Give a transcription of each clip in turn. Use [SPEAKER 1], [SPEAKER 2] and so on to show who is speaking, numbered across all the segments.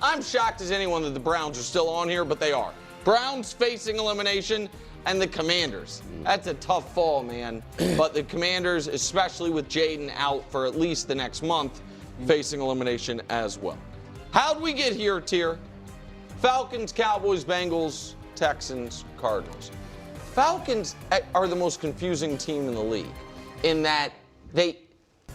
[SPEAKER 1] I'm shocked as anyone that the Browns are still on here, but they are. Browns facing elimination, and the Commanders. That's a tough fall, man. But the Commanders, especially with Jaden out for at least the next month, facing elimination as well. How'd we get here, Tier? Falcons, Cowboys, Bengals, Texans, Cardinals. Falcons are the most confusing team in the league in that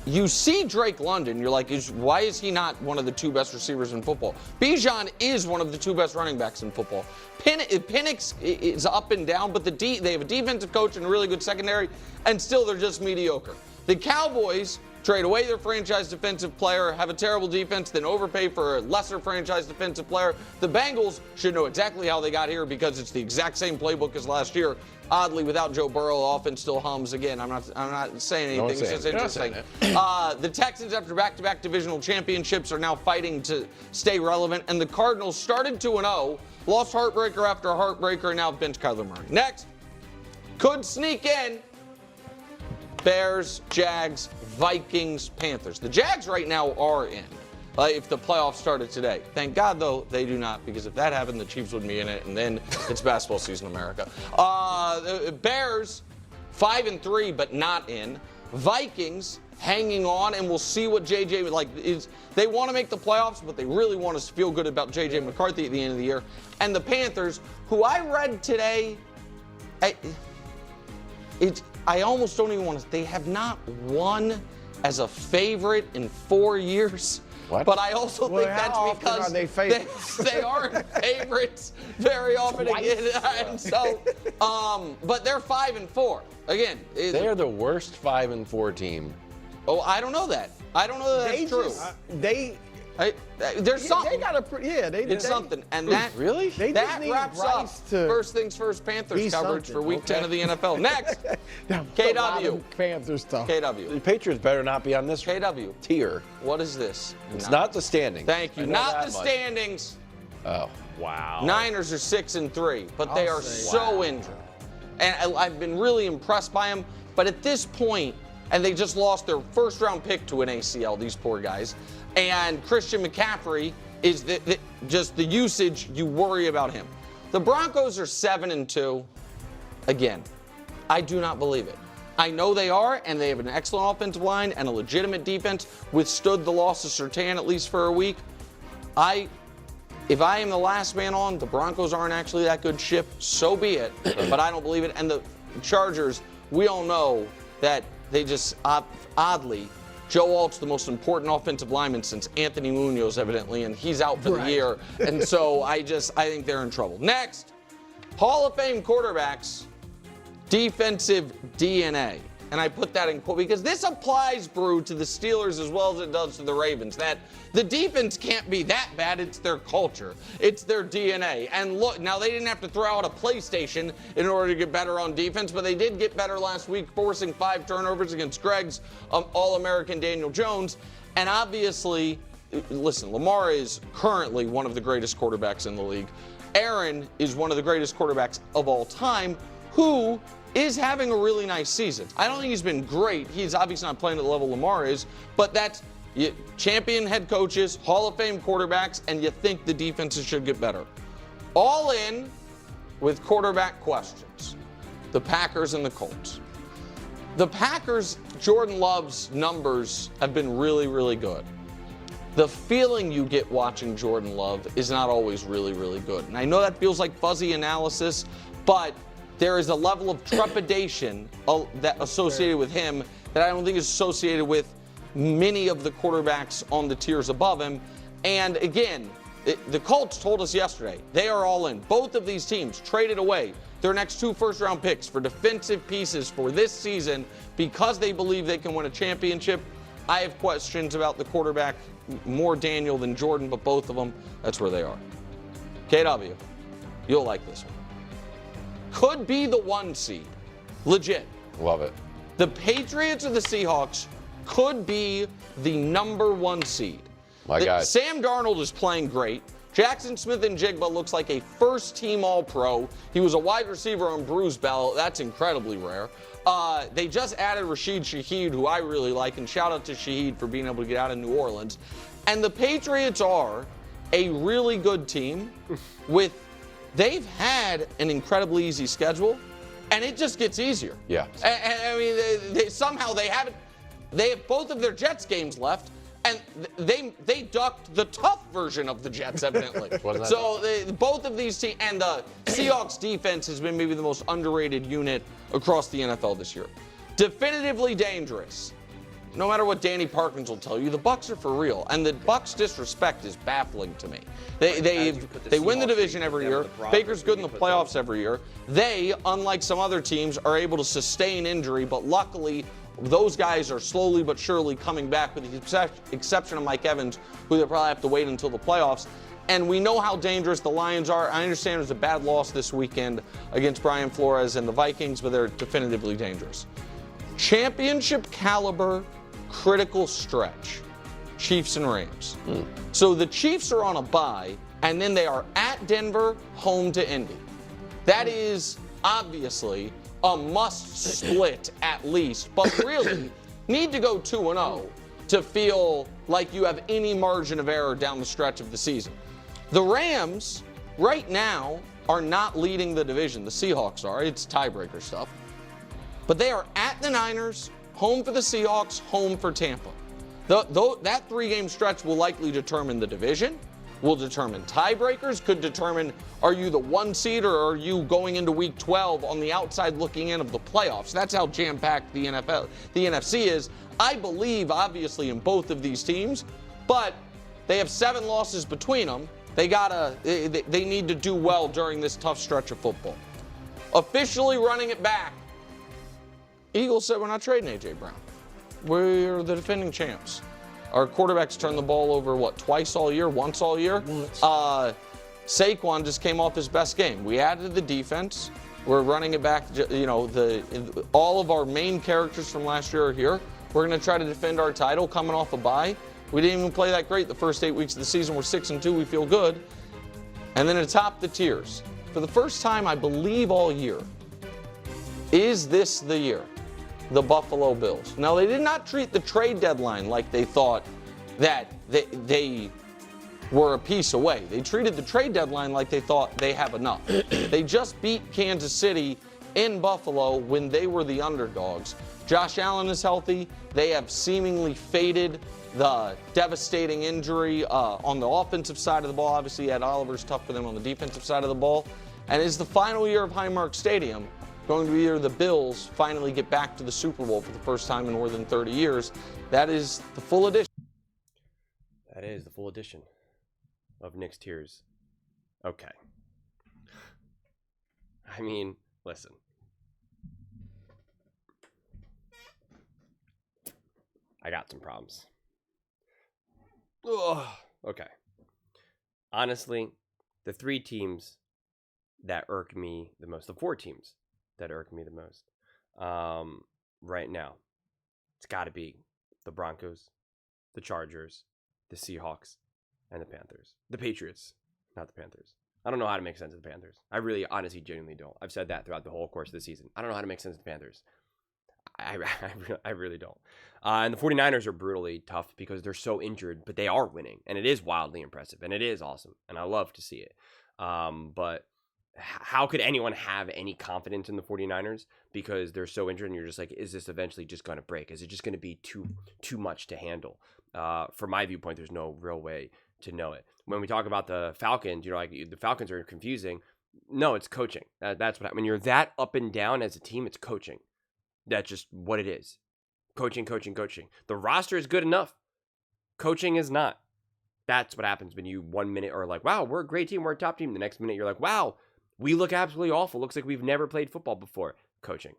[SPEAKER 1] you see Drake London, you're like, why is he not one of the 2 best receivers in football? Bijan is one of the 2 best running backs in football. Penix is up and down, but they have a defensive coach and a really good secondary, and still they're just mediocre. The Cowboys trade away their franchise defensive player, have a terrible defense, then overpay for a lesser franchise defensive player. The Bengals should know exactly how they got here because it's the exact same playbook as last year. Oddly, without Joe Burrow, the offense still hums again. I'm not saying anything. It's just interesting. The Texans, after back-to-back divisional championships, are now fighting to stay relevant. And the Cardinals started 2-0, lost heartbreaker after heartbreaker, and now bench Kyler Murray. Next, could sneak in. Bears, Jags, Vikings, Panthers. The Jags right now are in if the playoffs started today. Thank God, though, they do not, because if that happened, the Chiefs would be in it, and then it's basketball season in America. The Bears, 5-3, but not in. Vikings, hanging on, and we'll see what J.J. is. They want to make the playoffs, but they really want us to feel good about J.J. McCarthy at the end of the year. And the Panthers, who I read today, I almost don't even want to. They have not won as a favorite in 4 years.
[SPEAKER 2] What?
[SPEAKER 1] But I also think that's because
[SPEAKER 3] are they favorites?
[SPEAKER 1] they aren't favorites very often again. And so, but they're 5-4 again.
[SPEAKER 2] They are the worst 5-4 team.
[SPEAKER 1] Oh, I don't know that. I don't know that that's true. There's something.
[SPEAKER 3] They got a
[SPEAKER 1] it's something, and that
[SPEAKER 2] really
[SPEAKER 1] that wraps up first things first Panthers coverage for Week 10 of the NFL. Next, KW.
[SPEAKER 3] Panthers stuff.
[SPEAKER 1] KW.
[SPEAKER 2] The Patriots better not be on this
[SPEAKER 1] KW
[SPEAKER 2] tier.
[SPEAKER 1] What is this?
[SPEAKER 2] It's not the standings.
[SPEAKER 1] Thank you. Not the standings.
[SPEAKER 2] Oh, wow.
[SPEAKER 1] Niners are 6-3, but they are so injured, and I've been really impressed by them. But at this point, and they just lost their first-round pick to an ACL. These poor guys. And Christian McCaffrey is just the usage, you worry about him. The Broncos are 7-2. Again, I do not believe it. I know they are, and they have an excellent offensive line and a legitimate defense, withstood the loss of Surtain at least for a week. If I am the last man on, the Broncos aren't actually that good ship, so be it, but I don't believe it. And the Chargers, we all know that they just oddly, Joe Alt's the most important offensive lineman since Anthony Munoz, evidently, and he's out for the year. And so I think they're in trouble. Next, Hall of Fame quarterbacks, defensive DNA. And I put that in quote because this applies, Brew, to the Steelers as well as it does to the Ravens. That the defense can't be that bad. It's their culture. It's their DNA. And look, now they didn't have to throw out a PlayStation in order to get better on defense, but they did get better last week, forcing 5 turnovers against Greg's All-American Daniel Jones. And obviously, listen, Lamar is currently one of the greatest quarterbacks in the league. Aaron is one of the greatest quarterbacks of all time, who is having a really nice season. I don't think he's been great. He's obviously not playing at the level Lamar is, but that's champion head coaches, Hall of Fame quarterbacks, and you think the defenses should get better. All in with quarterback questions. The Packers and the Colts. The Packers, Jordan Love's numbers have been really, really good. The feeling you get watching Jordan Love is not always really, really good. And I know that feels like fuzzy analysis, but there is a level of trepidation that associated with him that I don't think is associated with many of the quarterbacks on the tiers above him. And again, the Colts told us yesterday, they are all in. Both of these teams traded away their next 2 first-round picks for defensive pieces for this season because they believe they can win a championship. I have questions about the quarterback, more Daniel than Jordan, but both of them, that's where they are. KW, you'll like this one. Could be the 1 seed. Legit.
[SPEAKER 2] Love it.
[SPEAKER 1] The Patriots or the Seahawks could be the number 1 seed.
[SPEAKER 2] My God.
[SPEAKER 1] Sam Darnold is playing great. Jackson Smith-Njigba looks like a first-team All-Pro. He was a wide receiver on Bruce Bell. That's incredibly rare. They just added Rashid Shaheed, who I really like, and shout out to Shaheed for being able to get out of New Orleans. And the Patriots are a really good team they've had an incredibly easy schedule, and it just gets easier.
[SPEAKER 2] Yeah.
[SPEAKER 1] And I mean, somehow they have both of their Jets games left, and they ducked the tough version of the Jets, evidently. Both of these teams, and the Seahawks defense has been maybe the most underrated unit across the NFL this year. Definitively dangerous. No matter what Danny Parkins will tell you, the Bucs are for real, and the Bucs' disrespect is baffling to me. They win the division every year. Baker's good in the playoffs every year. They, unlike some other teams, are able to sustain injury, but luckily those guys are slowly but surely coming back, with the exception of Mike Evans, who they'll probably have to wait until the playoffs. And we know how dangerous the Lions are. I understand it was a bad loss this weekend against Brian Flores and the Vikings, but they're definitively dangerous. Championship caliber, critical stretch, Chiefs and Rams. So the Chiefs are on a bye, and then they are at Denver, home to Indy. That is obviously a must split at least, but really need to go 2-0 to feel like you have any margin of error down the stretch of the season. The Rams right now are not leading the division. The Seahawks are. It's tiebreaker stuff. But they are at the Niners, home for the Seahawks, home for Tampa. That three-game stretch will likely determine the division, will determine tiebreakers, could determine, are you the 1 seed or are you going into week 12 on the outside looking in of the playoffs? That's how jam-packed the NFC is. I believe, obviously, in both of these teams, but they have 7 losses between them. They need to do well during this tough stretch of football. Officially running it back, Eagles said we're not trading A.J. Brown. We're the defending champs. Our quarterbacks turn the ball over, twice all year, once all year? Once. Saquon just came off his best game. We added the defense. We're running it back. All of our main characters from last year are here. We're going to try to defend our title coming off a bye. We didn't even play that great the first 8 weeks of the season. We're 6-2. We feel good. And then atop the tiers, for the first time, I believe all year, is this the year? The Buffalo Bills. Now, they did not treat the trade deadline like they thought that they were a piece away. They treated the trade deadline like they thought they have enough. They just beat Kansas City in Buffalo when they were the underdogs. Josh Allen is healthy. They have seemingly faded the devastating injury on the offensive side of the ball. Obviously, Ed Oliver's tough for them on the defensive side of the ball. And it's the final year of Highmark Stadium. Going to be either the Bills finally get back to the Super Bowl for the first time in more than 30 years. That is the full edition.
[SPEAKER 3] That is the full edition of Nick's Tiers. Okay. I mean, listen. I got some problems. Ugh. Okay. Honestly, the 3 teams that irk me the most, the 4 teams that irk me the most right now, it's got to be the Broncos, the Chargers, the Seahawks, and the Panthers. The Patriots, not the Panthers. I don't know how to make sense of the Panthers. I really, honestly, genuinely don't. I've said that throughout the whole course of the season. I don't know how to make sense of the Panthers. I really don't. And the 49ers are brutally tough because they're so injured, but they are winning. And it is wildly impressive. And it is awesome. And I love to see it. But how could anyone have any confidence in the 49ers because they're so injured and you're just like, is this eventually just going to break? Is it just going to be too much to handle? From my viewpoint, there's no real way to know it. When we talk about the Falcons, the Falcons are confusing. No, it's coaching. That's what when you're that up and down as a team, it's coaching. That's just what it is. Coaching. The roster is good enough. Coaching is not. That's what happens when you 1 minute are like, wow, we're a great team, we're a top team. The next minute you're like, wow, we look absolutely awful. Looks like we've never played football before. Coaching.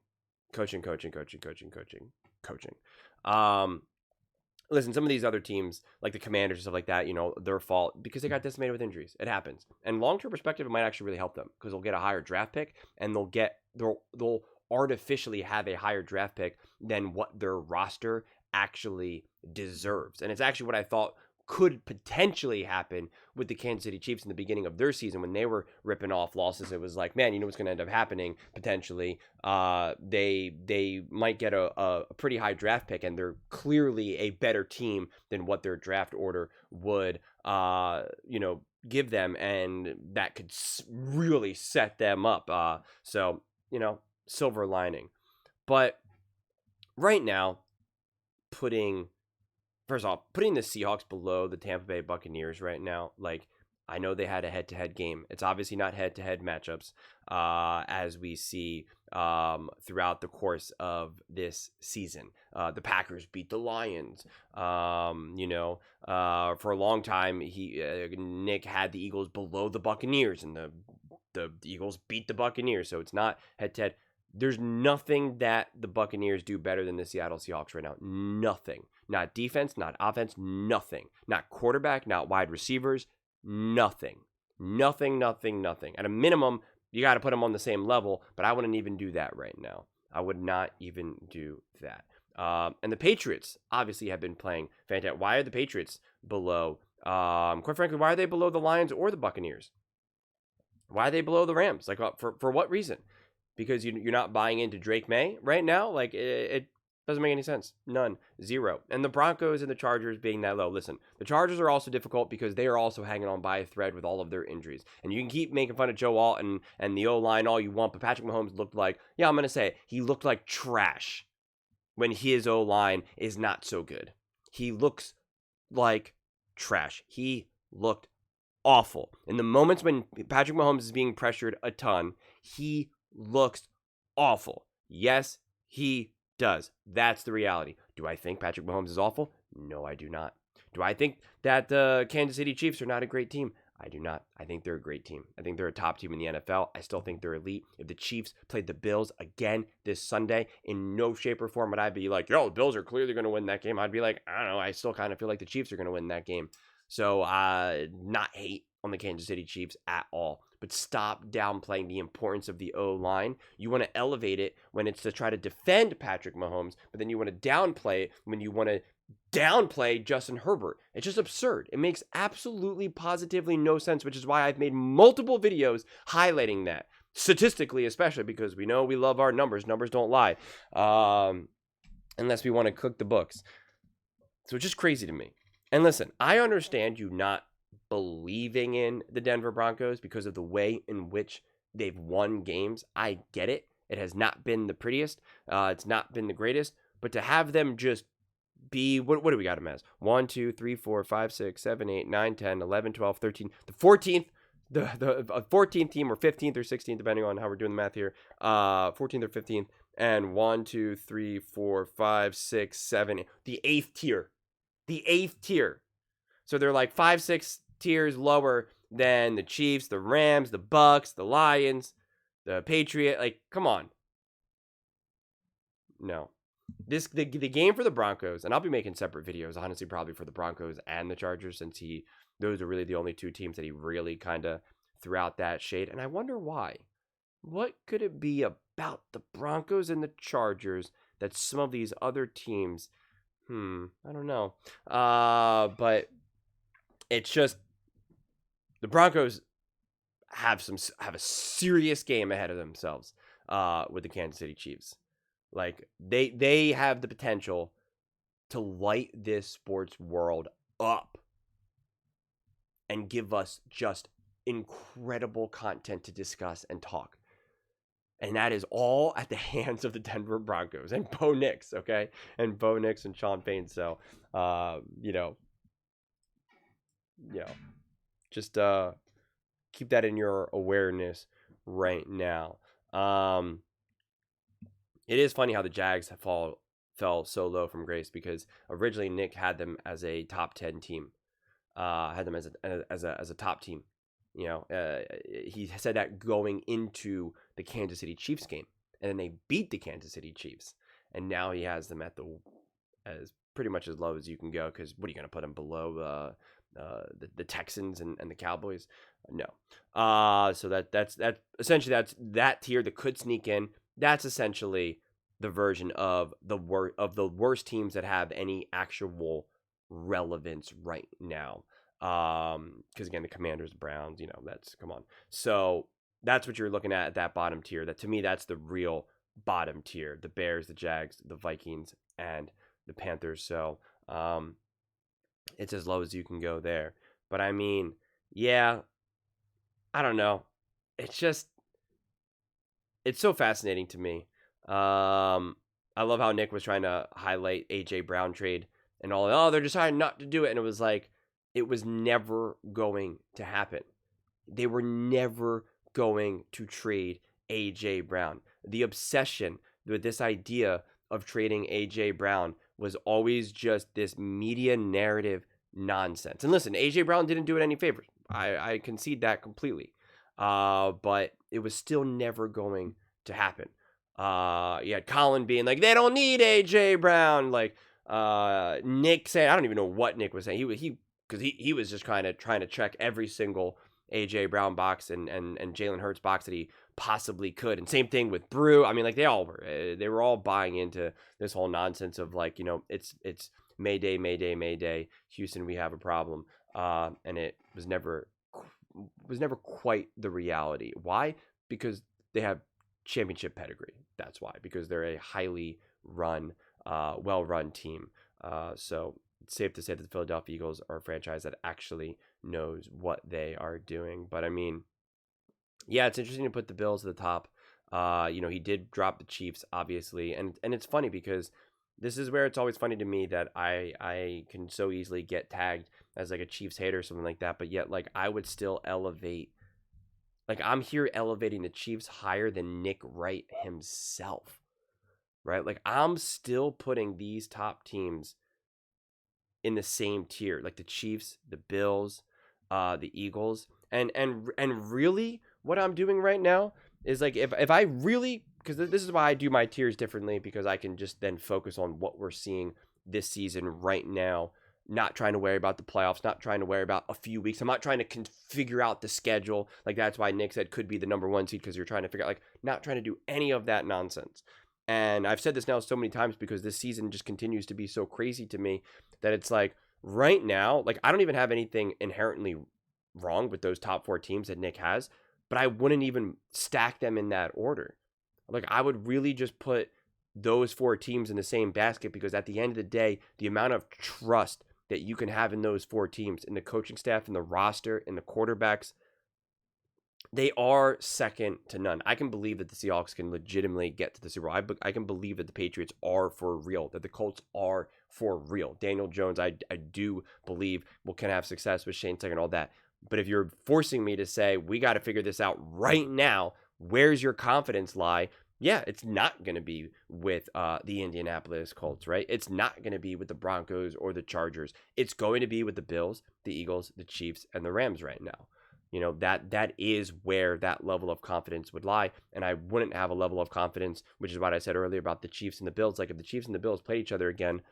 [SPEAKER 3] Listen, some of these other teams, like the Commanders and stuff like that, their fault because they got decimated with injuries. It happens. And long-term perspective, it might actually really help them because they'll get a higher draft pick and they'll artificially have a higher draft pick than what their roster actually deserves. And it's actually what I thought could potentially happen with the Kansas City Chiefs in the beginning of their season when they were ripping off losses. It was like, man, you know what's going to end up happening potentially? They might get a pretty high draft pick, and they're clearly a better team than what their draft order would, give them, and that could really set them up. So, silver lining. But right now, putting the Seahawks below the Tampa Bay Buccaneers right now, like, I know they had a head-to-head game. It's obviously not head-to-head matchups, as we see throughout the course of this season. The Packers beat the Lions. For a long time, Nick had the Eagles below the Buccaneers, and the Eagles beat the Buccaneers. So it's not head-to-head. There's nothing that the Buccaneers do better than the Seattle Seahawks right now. Nothing. Not defense, not offense, nothing. Not quarterback, not wide receivers, nothing. Nothing. At a minimum, you got to put them on the same level, but I wouldn't even do that right now. I would not even do that. And the Patriots obviously have been playing fantastic. Why are the Patriots below? Quite frankly, why are they below the Lions or the Buccaneers? Why are they below the Rams? Like, for what reason? Because you're not buying into Drake May right now? Like, it doesn't make any sense. None. Zero. And the Broncos and the Chargers being that low. Listen, the Chargers are also difficult because they are also hanging on by a thread with all of their injuries. And you can keep making fun of Joe Alton and the O-line all you want, but Patrick Mahomes looked like, I'm going to say it, he looked like trash when his O-line is not so good. He looks like trash. He looked awful. In the moments when Patrick Mahomes is being pressured a ton, he looks awful. Yes, he does. That's the reality. Do I think Patrick Mahomes is awful? No, I do not. Do I think that the Kansas City Chiefs are not a great team? I do not. I think they're a great team. I think they're a top team in the NFL. I still think they're elite. If the Chiefs played the Bills again this Sunday, in no shape or form would I be like, the Bills are clearly going to win that game. I'd be like, I don't know. I still kind of feel like the Chiefs are going to win that game. So, not hate on the Kansas City Chiefs at all. But stop downplaying the importance of the O-line. You want to elevate it when it's to try to defend Patrick Mahomes, but then you want to downplay it when you want to downplay Justin Herbert. It's just absurd. It makes absolutely positively no sense, which is why I've made multiple videos highlighting that. Statistically, especially, because we know we love our numbers. Numbers don't lie. Unless we want to cook the books. So it's just crazy to me. And listen, I understand you not believing in the Denver Broncos because of the way in which they've won games. I get it. It has not been the prettiest. It's not been the greatest. But to have them just be, what do we got them as? 1, 2, 3, 4, 5, 6, 7, 8, 9, 10, 11, 12, 13. The 14th, the 14th team, or 15th or 16th, depending on how we're doing the math here. 14th or 15th. And 1, 2, 3, 4, 5, 6, 7. The 8th tier. The 8th tier. So they're like 5, 6 tiers lower than the Chiefs, the Rams, the Bucks, the Lions, the Patriots. Like, come on. No. The game for the Broncos, and I'll be making separate videos, honestly, probably for the Broncos and the Chargers, since those are really the only two teams that he really kind of threw out that shade. And I wonder why. What could it be about the Broncos and the Chargers that some of these other teams, I don't know. But it's just, the Broncos have a serious game ahead of themselves with the Kansas City Chiefs. Like, they have the potential to light this sports world up and give us just incredible content to discuss and talk. And that is all at the hands of the Denver Broncos and Bo Nix, okay? And Bo Nix and Sean Payne. So, just keep that in your awareness right now. It is funny how the Jags fell so low from grace, because originally Nick had them as a top 10 team, had them as a top team. He said that going into the Kansas City Chiefs game, and then they beat the Kansas City Chiefs, and now he has them as pretty much as low as you can go. Because what are you going to put them below the Texans and the Cowboys? No. So that's essentially that tier that could sneak in. That's essentially the version of the worst teams that have any actual relevance right now. Because again, the Commanders, Browns, come on. So that's what you're looking at that bottom tier. That to me, that's the real bottom tier. The Bears, the Jags, the Vikings, and the Panthers. So it's as low as you can go there. But I mean, yeah, I don't know. It's so fascinating to me. I love how Nick was trying to highlight AJ Brown trade and all. Oh, they're deciding not to do it, and it was like it was never going to happen. They were never going to trade AJ Brown. The obsession with this idea of trading AJ Brown was always just this media narrative nonsense. And listen, AJ Brown didn't do it any favors. I concede that completely. But it was still never going to happen. You had Colin being like, they don't need AJ Brown. Like Nick saying, I don't even know what Nick was saying. He was just kind of trying to check every single AJ Brown box and Jalen Hurts box that he possibly could. And same thing with Brew. I mean, like they were all buying into this whole nonsense of like, it's Mayday, Mayday, Mayday. Houston, we have a problem. And it was never quite the reality. Why? Because they have championship pedigree. That's why. Because they're a highly run, well-run team. So it's safe to say that the Philadelphia Eagles are a franchise that actually knows what they are doing. But I mean, yeah, it's interesting to put the Bills at the top. He did drop the Chiefs, obviously, and it's funny because this is where it's always funny to me that I can so easily get tagged as like a Chiefs hater or something like that, but yet like I would still elevate. Like I'm here elevating the Chiefs higher than Nick Wright himself, right? Like I'm still putting these top teams in the same tier, like the Chiefs, the Bills, the Eagles, and really what I'm doing right now is like if I really, because this is why I do my tiers differently, because I can just then focus on what we're seeing this season right now. Not trying to worry about the playoffs, not trying to worry about a few weeks. I'm not trying to figure out the schedule. Like that's why Nick said could be the number 1 seed, because you're trying to figure out, like, not trying to do any of that nonsense. And I've said this now so many times because this season just continues to be so crazy to me that it's like right now, like I don't even have anything inherently wrong with those top 4 teams that Nick has, but I wouldn't even stack them in that order. Like I would really just put those 4 teams in the same basket, because at the end of the day, the amount of trust that you can have in those 4 teams, in the coaching staff, in the roster, in the quarterbacks, they are second to none. I can believe that the Seahawks can legitimately get to the Super Bowl. I can believe that the Patriots are for real, that the Colts are for real. Daniel Jones, I do believe can have success with Shane Steichen and all that. But if you're forcing me to say, we got to figure this out right now, where's your confidence lie? Yeah, it's not going to be with the Indianapolis Colts, right? It's not going to be with the Broncos or the Chargers. It's going to be with the Bills, the Eagles, the Chiefs, and the Rams right now. That is where that level of confidence would lie. And I wouldn't have a level of confidence, which is what I said earlier about the Chiefs and the Bills. Like if the Chiefs and the Bills play each other again,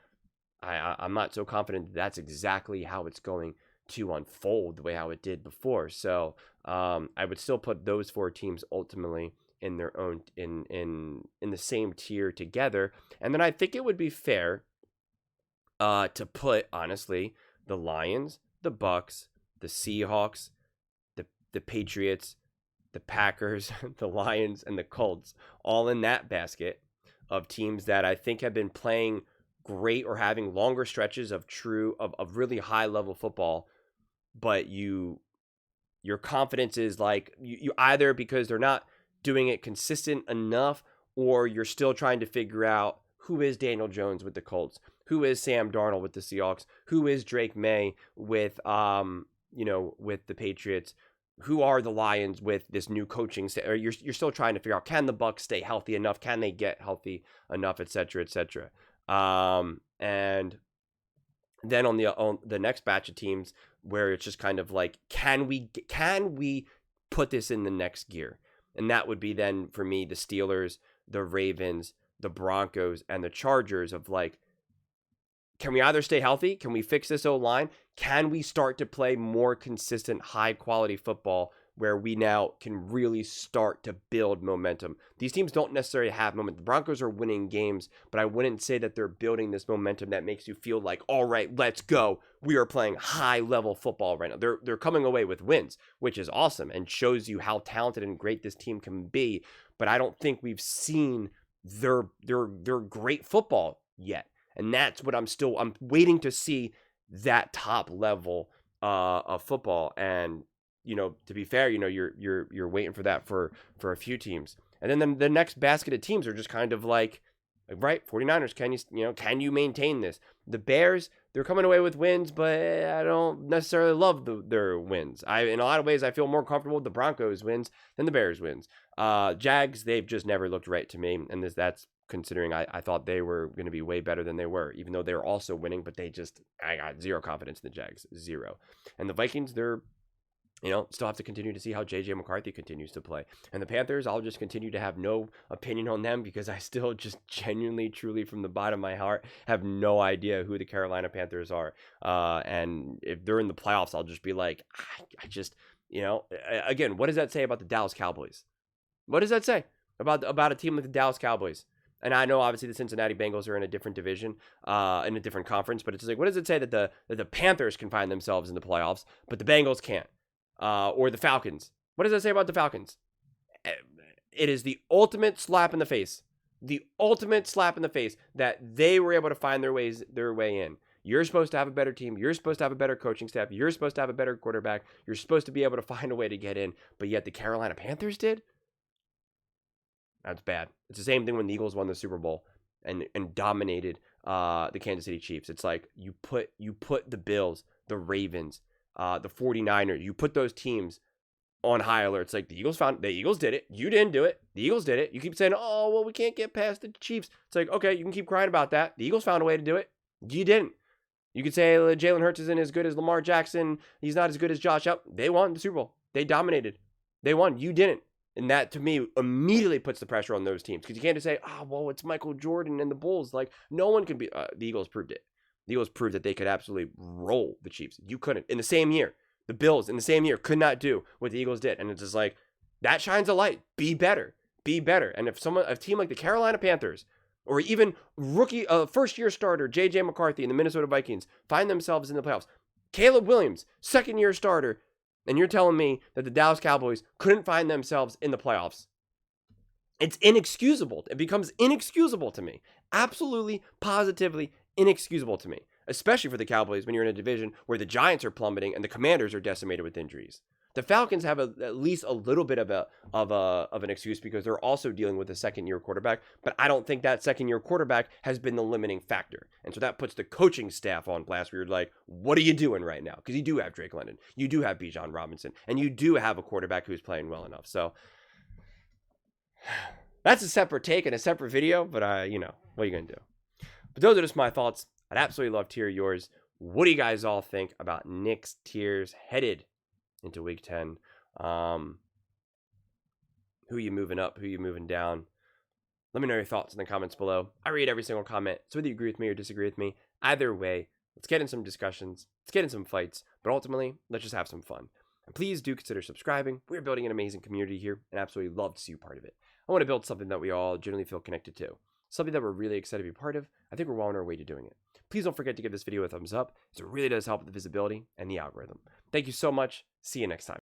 [SPEAKER 3] I'm not so confident that's exactly how it's going to unfold the way how it did before. So I would still put those 4 teams ultimately in their own in the same tier together. And then I think it would be fair to put, honestly, the Lions, the Bucks, the Seahawks, the Patriots, the Packers, the Lions, and the Colts all in that basket of teams that I think have been playing great or having longer stretches of really high level football, but your confidence is like you either because they're not doing it consistent enough, or you're still trying to figure out who is Daniel Jones with the Colts, who is Sam Darnold with the Seahawks, who is Drake May with with the Patriots, who are the Lions with this new coaching or you're still trying to figure out, can the Bucs stay healthy enough, can they get healthy enough, etc., etc. And then on the next batch of teams where it's just kind of like, can we put this in the next gear? And that would be then, for me, the Steelers, the Ravens, the Broncos, and the Chargers of like, can we either stay healthy? Can we fix this O-line? Can we start to play more consistent, high-quality football where we now can really start to build momentum. These teams don't necessarily have momentum. The Broncos are winning games, but I wouldn't say that they're building this momentum that makes you feel like, all right, let's go. We are playing high-level football right now. They're coming away with wins, which is awesome and shows you how talented and great this team can be. But I don't think we've seen their great football yet. And that's what I'm waiting to see, that top level of football. And to be fair, you're waiting for that for a few teams. And then the next basket of teams are just kind of like, right, 49ers, can you maintain this? The Bears, they're coming away with wins, but I don't necessarily love their wins. In a lot of ways, I feel more comfortable with the Broncos wins than the Bears wins. Jags, they've just never looked right to me, and that's considering I thought they were going to be way better than they were, even though they're also winning, but I got zero confidence in the Jags, zero. And the Vikings, they're still have to continue to see how J.J. McCarthy continues to play. And the Panthers, I'll just continue to have no opinion on them because I still just genuinely, truly, from the bottom of my heart, have no idea who the Carolina Panthers are. And if they're in the playoffs, I'll just be like, I just, again, what does that say about the Dallas Cowboys? What does that say about a team like the Dallas Cowboys? And I know, obviously, the Cincinnati Bengals are in a different division, in a different conference, but it's like, what does it say that the Panthers can find themselves in the playoffs, but the Bengals can't? Or the Falcons. What does that say about the Falcons? It is the ultimate slap in the face. The ultimate slap in the face that they were able to find their way in. You're supposed to have a better team. You're supposed to have a better coaching staff. You're supposed to have a better quarterback. You're supposed to be able to find a way to get in. But yet the Carolina Panthers did? That's bad. It's the same thing when the Eagles won the Super Bowl and dominated the Kansas City Chiefs. It's like you put the Bills, the Ravens, the 49ers, you put those teams on high alert. It's like the Eagles did it. You didn't do it. The Eagles did it. You keep saying, oh, well, we can't get past the Chiefs. It's like, okay, you can keep crying about that. The Eagles found a way to do it. You didn't. You could say Jalen Hurts isn't as good as Lamar Jackson. He's not as good as Josh Allen. They won the Super Bowl. They dominated. They won. You didn't. And that, to me, immediately puts the pressure on those teams. Because you can't just say, well, it's Michael Jordan and the Bulls. Like, no one can be. The Eagles proved it. The Eagles proved that they could absolutely roll the Chiefs. You couldn't. In the same year, the Bills in the same year could not do what the Eagles did. And it's just like, that shines a light. Be better. Be better. And if a team like the Carolina Panthers, or even first-year starter J.J. McCarthy and the Minnesota Vikings find themselves in the playoffs, Caleb Williams, second-year starter, and you're telling me that the Dallas Cowboys couldn't find themselves in the playoffs, it's inexcusable. It becomes inexcusable to me. Absolutely, positively inexcusable to me, especially for the Cowboys when you're in a division where the Giants are plummeting and the Commanders are decimated with injuries. The Falcons have at least a little bit of an excuse because they're also dealing with a second-year quarterback, but I don't think that second-year quarterback has been the limiting factor. And so that puts the coaching staff on blast where you're like, what are you doing right now? Because you do have Drake London, you do have Bijan Robinson, and you do have a quarterback who's playing well enough. So that's a separate take and a separate video, but what are you going to do? But those are just my thoughts. I'd absolutely love to hear yours. What do you guys all think about Nick's tiers headed into week 10? Who you moving up? Who you moving down? Let me know your thoughts in the comments below. I read every single comment, so whether you agree with me or disagree with me, either way, let's get in some discussions, let's get in some fights, but ultimately, let's just have some fun. And please do consider subscribing. We're building an amazing community here, and absolutely love to see you part of it. I want to build something that we all generally feel connected to, something that we're really excited to be part of. I think we're well on our way to doing it. Please don't forget to give this video a thumbs up, as it really does help with the visibility and the algorithm. Thank you so much. See you next time.